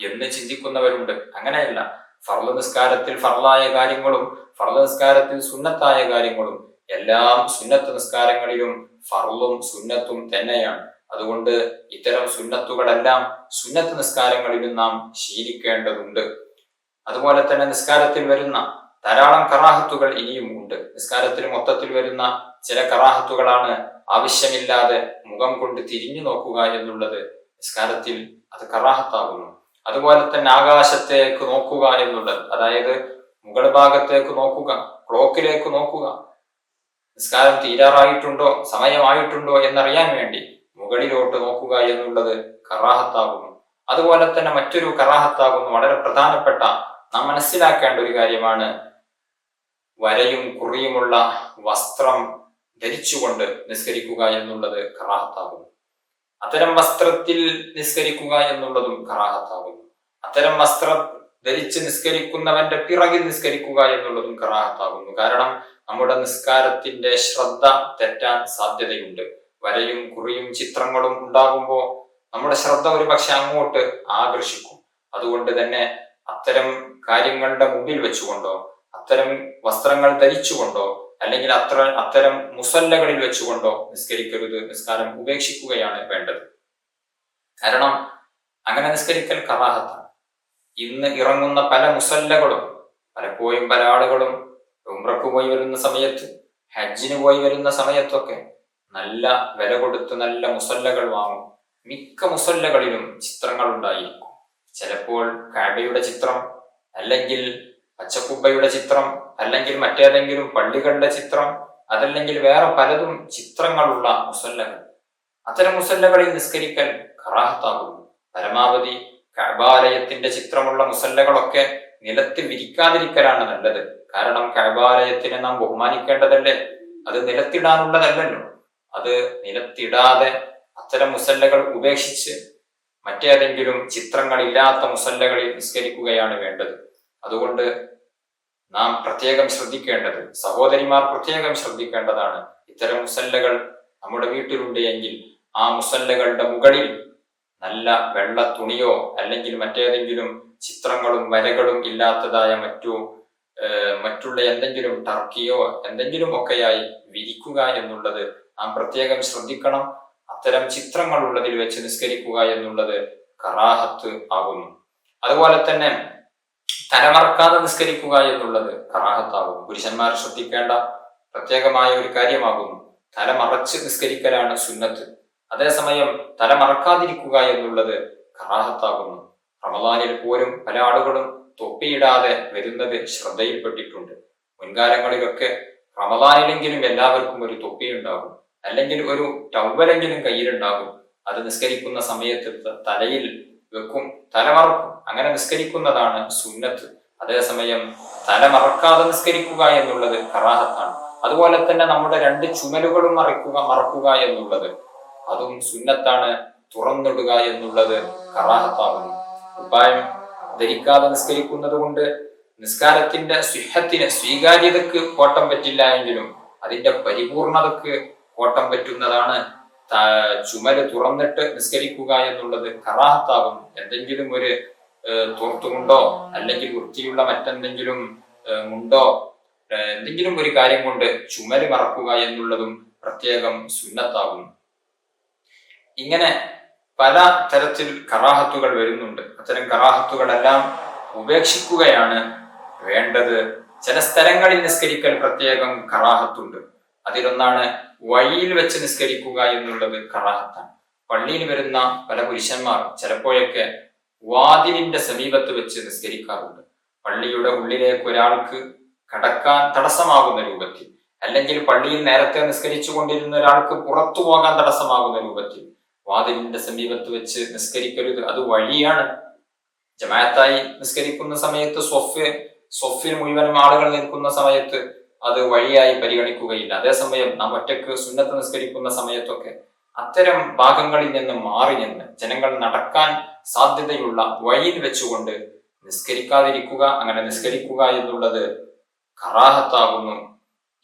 A: എന്ന് ചിന്തിക്കുന്നവരുണ്ട്. അങ്ങനെയല്ല. ഫർദ് നിസ്കാരത്തിൽ ഫർളായ കാര്യങ്ങളും ഫർദ് നിസ്കാരത്തിൽ സുന്നത്തായ കാര്യങ്ങളും എല്ലാം സുന്നത്ത് നിസ്കാരങ്ങളിലും ഫർളും സുന്നത്തും തന്നെയാണ്. അതുകൊണ്ട് ഇത്തരം സുന്നത്തുകളെല്ലാം സുന്നത്ത് നിസ്കാരങ്ങളിലും നാം ശീലിക്കേണ്ടതുണ്ട്. അതുപോലെ തന്നെ നിസ്കാരത്തിൽ വരുന്ന ധാരാളം കറാഹത്തുകൾ ഇനിയും ഉണ്ട്. നിസ്കാരത്തിൽ മൊത്തത്തിൽ വരുന്ന ചില കറാഹത്തുകളാണ് ആവശ്യമില്ലാതെ മുഖം കൊണ്ട് തിരിഞ്ഞു നോക്കുക എന്നുള്ളത്. നിസ്കാരത്തിൽ അത് കറാഹത്താകുന്നു. അതുപോലെ തന്നെ ആകാശത്തേക്ക് നോക്കുക എന്നുള്ളത്, അതായത് മുകൾ ഭാഗത്തേക്ക് നോക്കുക, ക്ലോക്കിലേക്ക് നോക്കുക, നിസ്കാരം തീരാറായിട്ടുണ്ടോ സമയമായിട്ടുണ്ടോ എന്നറിയാൻ വേണ്ടി മുകളിലോട്ട് നോക്കുക എന്നുള്ളത് കറാഹത്താകുന്നു. അതുപോലെ തന്നെ മറ്റൊരു കറാഹത്താകുന്നു, വളരെ പ്രധാനപ്പെട്ട നാം മനസ്സിലാക്കേണ്ട ഒരു കാര്യമാണ്, വരയും കുറിയുമുള്ള വസ്ത്രം ധരിച്ചുകൊണ്ട് നിസ്കരിക്കുക എന്നുള്ളത് കറാഹത്താകുന്നു. അത്തരം വസ്ത്രത്തിൽ നിസ്കരിക്കുക എന്നുള്ളതും കറാഹത്താകുന്നു. അത്തരം വസ്ത്രം ധരിച്ച് നിസ്കരിക്കുന്നവന്റെ പിറകിൽ നിസ്കരിക്കുക എന്നുള്ളതും കറാഹത്താകുന്നു. കാരണം നമ്മുടെ നിസ്കാരത്തിന്റെ ശ്രദ്ധ തെറ്റാൻ സാധ്യതയുണ്ട്. വരയും കുറിയും ചിത്രങ്ങളും ഉണ്ടാകുമ്പോൾ നമ്മുടെ ശ്രദ്ധ ഒരു പക്ഷെ അങ്ങോട്ട് ആകർഷിക്കും. അതുകൊണ്ട് തന്നെ അത്തരം കാര്യങ്ങളുടെ മുമ്പിൽ വെച്ചുകൊണ്ടോ, അത്തരം വസ്ത്രങ്ങൾ ധരിച്ചുകൊണ്ടോ, അല്ലെങ്കിൽ അത്തരം മുസല്ലകളിൽ വെച്ചുകൊണ്ടോ നിസ്കരിക്കരുത്. നിസ്കാരം ഉപേക്ഷിക്കുകയാണ് വേണ്ടത്. കാരണം അങ്ങനെ നിസ്കരിക്കൽ കറാഹത്താണ്. ഇന്ന് ഇറങ്ങുന്ന പല മുസല്ലകളും പലപ്പോഴും പല ആളുകളും ഉംറക്ക് പോയി വരുന്ന സമയത്ത്, ഹജ്ജിന് പോയി വരുന്ന സമയത്തൊക്കെ നല്ല വില കൊടുത്ത് നല്ല മുസല്ലകൾ വാങ്ങും. മിക്ക മുസല്ലകളിലും ചിത്രങ്ങൾ ഉണ്ടായിരിക്കും. ചിലപ്പോൾ കഅബയുടെ ചിത്രം, അല്ലെങ്കിൽ പച്ചക്കുബ്ബയുടെ ചിത്രം, അല്ലെങ്കിൽ മറ്റേതെങ്കിലും പള്ളികളുടെ ചിത്രം, അതല്ലെങ്കിൽ വേറെ പലതും ചിത്രങ്ങളുള്ള മുസല്ലകൾ. അത്തരം മുസല്ലകളിൽ നിസ്കരിക്കൽ കറാഹത്താകുന്നു. പരമാവധി കഅബാലയത്തിന്റെ ചിത്രമുള്ള മുസല്ലകളൊക്കെ നിലത്ത് വിരിക്കാതിരിക്കലാണ് നല്ലത്. കാരണം കഅബാലയത്തിനെ നാം ബഹുമാനിക്കേണ്ടതല്ലേ, അത് നിലത്തിടാനുള്ളതല്ലല്ലോ. അത് നിലത്തിടാതെ അത്തരം മുസല്ലകൾ ഉപേക്ഷിച്ച് മറ്റേതെങ്കിലും ചിത്രങ്ങളില്ലാത്ത മുസല്ലകളിൽ നിസ്കരിക്കുകയാണ് വേണ്ടത്. അതുകൊണ്ട് നാം പ്രത്യേകം ശ്രദ്ധിക്കേണ്ടത്, സഹോദരിമാർ പ്രത്യേകം ശ്രദ്ധിക്കേണ്ടതാണ്. ഇത്തരം മുസല്ലകൾ നമ്മുടെ വീട്ടിലുണ്ട് എങ്കിൽ ആ മുസല്ലകളുടെ മുകളിൽ നല്ല വെള്ള തുണിയോ അല്ലെങ്കിൽ മറ്റേതെങ്കിലും ചിത്രങ്ങളും വരകളും ഇല്ലാത്തതായ മറ്റുള്ള എന്തെങ്കിലും ടർക്കിയോ എന്തെങ്കിലും ഒക്കെയായി വിരിക്കുക എന്നുള്ളത് നാം പ്രത്യേകം ശ്രദ്ധിക്കണം. അത്തരം ചിത്രങ്ങൾ ഉള്ളതിൽ വെച്ച് നിസ്കരിക്കുക എന്നുള്ളത് കറാഹത്ത് ആകുന്നു. അതുപോലെ തന്നെ തലമറക്കാതെ നിസ്കരിക്കുക എന്നുള്ളത് കറാഹത്താകുന്നു. പുരുഷന്മാർ ശ്രദ്ധിക്കേണ്ട പ്രത്യേകമായ ഒരു കാര്യമാകുന്നു. തലമറച്ച് നിസ്കരിക്കലാണ് സുന്നത്ത്. അതേസമയം തലമറക്കാതിരിക്കുക എന്നുള്ളത് കറാഹത്താകുന്നു. റമദാനിൽ പോലും പല ആളുകളും തൊപ്പിയിടാതെ വരുന്നത് ശ്രദ്ധയിൽപ്പെട്ടിട്ടുണ്ട്. മുൻകാലങ്ങളിലൊക്കെ റമദാനിലെങ്കിലും എല്ലാവർക്കും ഒരു തൊപ്പിയുണ്ടാകും, അല്ലെങ്കിൽ ഒരു ടവലെങ്കിലും കയ്യിലുണ്ടാകും. അത് നിസ്കരിക്കുന്ന സമയത്ത് തലയിൽ വെക്കും, തലമറക്കും. അങ്ങനെ നിസ്കരിക്കുന്നതാണ് സുന്നത്ത്. അതേസമയം തലമറക്കാതെ നിസ്കരിക്കുക എന്നുള്ളത് കറാഹത്താണ്. അതുപോലെ തന്നെ നമ്മുടെ രണ്ട് ചുമലുകളും മറക്കുക എന്നുള്ളത് അതും സുന്നത്താണ്. തുറന്നിടുക എന്നുള്ളത് കറാഹത്താകുന്നു. ഉപായം ധരിക്കാതെ നിസ്കരിക്കുന്നത് കൊണ്ട് നിസ്കാരത്തിന്റെ സിഹത്തിന്, സ്വീകാര്യതക്ക് കോട്ടം പറ്റില്ല എങ്കിലും അതിന്റെ പരിപൂർണതക്ക് കോട്ടം പറ്റുന്നതാണ്. ചുമല് തുറന്നിട്ട് നിസ്കരിക്കുക എന്നുള്ളത് കറാഹത്താകുന്നു. എന്തെങ്കിലും ഒരു തോർത്തുമുണ്ടോ അല്ലെങ്കിൽ വൃത്തിയുള്ള മറ്റെന്തെങ്കിലും മുണ്ടോ എന്തെങ്കിലും ഒരു കാര്യം കൊണ്ട് ചുമല് മറക്കുക എന്നുള്ളതും പ്രത്യേകം സുന്നത്താകുന്നു. ഇങ്ങനെ പല തരത്തിൽ കറാഹത്തുകൾ വരുന്നുണ്ട്. അത്തരം കറാഹത്തുകളെല്ലാം ഉപേക്ഷിക്കുകയാണ് വേണ്ടത്. ചില സ്ഥലങ്ങളിൽ നിസ്കരിക്കൽ പ്രത്യേകം കറാഹത്തുണ്ട്. അതിലൊന്നാണ് വഴിയിൽ വെച്ച് നിസ്കരിക്കുക എന്നുള്ളത് കറാഹത്താണ്. പള്ളിയിൽ വരുന്ന പല പുരുഷന്മാർ ചിലപ്പോഴൊക്കെ വാതിലിന്റെ സമീപത്ത് വെച്ച് നിസ്കരിക്കാറുണ്ട്. പള്ളിയുടെ ഉള്ളിലേക്ക് ഒരാൾക്ക് കടക്കാൻ തടസ്സമാകുന്ന രൂപത്തിൽ, അല്ലെങ്കിൽ പള്ളിയിൽ നേരത്തെ നിസ്കരിച്ചു കൊണ്ടിരുന്ന ഒരാൾക്ക് പുറത്തു പോകാൻ തടസ്സമാകുന്ന രൂപത്തിൽ വാതിലിന്റെ സമീപത്ത് വെച്ച് നിസ്കരിക്കരുത്. അത് വഴിയാണ്. ജമാഅത്തായി നിസ്കരിക്കുന്ന സമയത്ത് സ്വഫിൽ മുഴുവനും ആളുകൾ നിൽക്കുന്ന സമയത്ത് അത് വഴിയായി പരിഗണിക്കുകയില്ല. അതേസമയം നാം ഒറ്റക്ക് സുന്നത്ത് നിസ്കരിക്കുന്ന സമയത്തൊക്കെ അത്തരം ഭാഗങ്ങളിൽ നിന്ന് മാറി നിന്ന് ജനങ്ങൾ നടക്കാൻ സാധ്യതയുള്ള വഴിയിൽ വെച്ചുകൊണ്ട് നിസ്കരിക്കാതിരിക്കുക, അങ്ങനെ നിസ്കരിക്കുക എന്നുള്ളത് കറാഹത്താകുന്നു.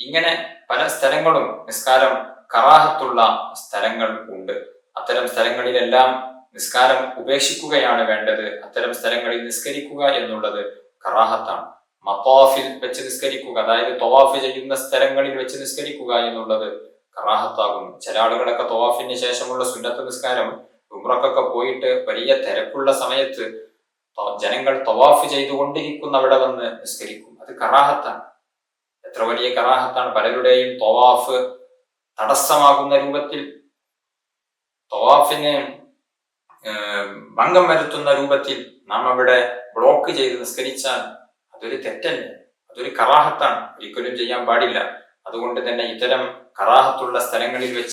A: ഇങ്ങനെ പല സ്ഥലങ്ങളും നിസ്കാരം കറാഹത്തുള്ള സ്ഥലങ്ങൾ ഉണ്ട്. അത്തരം സ്ഥലങ്ങളിലെല്ലാം നിസ്കാരം ഉപേക്ഷിക്കുകയാണ് വേണ്ടത്. അത്തരം സ്ഥലങ്ങളിൽ നിസ്കരിക്കുക എന്നുള്ളത് കറാഹത്താണ്. മത്താഫിൽ വെച്ച് നിസ്കരിക്കുക, അതായത് തവാഫ് ചെയ്യുന്ന സ്ഥലങ്ങളിൽ വെച്ച് നിസ്കരിക്കുക എന്നുള്ളത് കറാഹത്താകുന്നു. ചില ആളുകളൊക്കെ തവാഫിന് ശേഷമുള്ള സുന്നത്ത് നിസ്കാരം ഉംറക്കൊക്കെ പോയിട്ട് വലിയ തിരക്കുള്ള സമയത്ത് ജനങ്ങൾ തവാഫ് ചെയ്തുകൊണ്ടിരിക്കുന്ന അവിടെ വന്ന് നിസ്കരിക്കും. അത് കറാഹത്താണ്. എത്ര വലിയ കറാഹത്താണ്! പലരുടെയും തവാഫ് തടസ്സമാകുന്ന രൂപത്തിൽ, തവാഫിന് ഭംഗം വരുത്തുന്ന രൂപത്തിൽ നാം അവിടെ ബ്ലോക്ക് ചെയ്ത് നിസ്കരിച്ചാൽ അതൊരു തെറ്റല്ല, അതൊരു കറാഹത്താണ്. ഒരിക്കലും ചെയ്യാൻ പാടില്ല. അതുകൊണ്ട് തന്നെ ഇത്തരം കറാഹത്തുള്ള സ്ഥലങ്ങളിൽ വെച്ച്